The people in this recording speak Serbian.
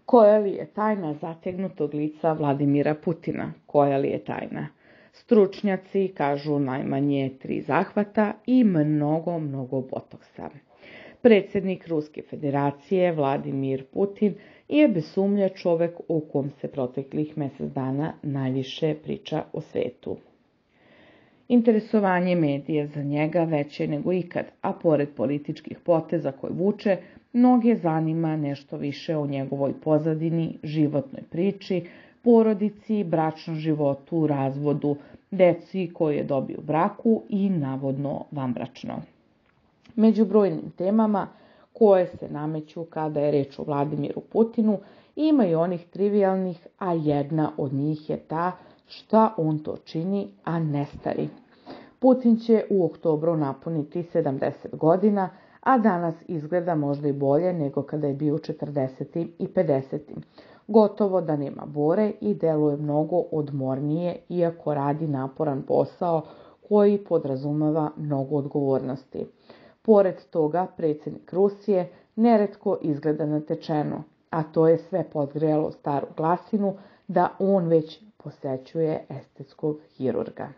Koja li je tajna zategnutog lica Vladimira Putina? Koja li je tajna? Stručnjaci kažu najmanje 3 zahvata i mnogo botoksa. Predsjednik Ruske federacije Vladimir Putin je bez sumnje čovjek o kom se proteklih mjesec dana najviše priča o svetu. Interesovanje medija za njega veće nego ikad, a pored političkih poteza koje vuče, mnoge zanima nešto više o njegovoj pozadini, životnoj priči, porodici, bračnom životu, razvodu, deci koje je dobio u braku i navodno vanbračno. Među brojnim temama koje se nameću kada je reč o Vladimiru Putinu ima i onih trivialnih, a jedna od njih je ta šta on to čini, a ne stari. Putin će u oktobru napuniti 70 godina, a danas izgleda možda i bolje nego kada je bio u 40. i 50. Gotovo da nema bore i deluje mnogo odmornije, iako radi naporan posao koji podrazumeva mnogo odgovornosti. Pored toga, predsjednik Rusije neretko izgleda natečeno, a to je sve podgrejalo staru glasinu da on već posećuje estetskog hirurga.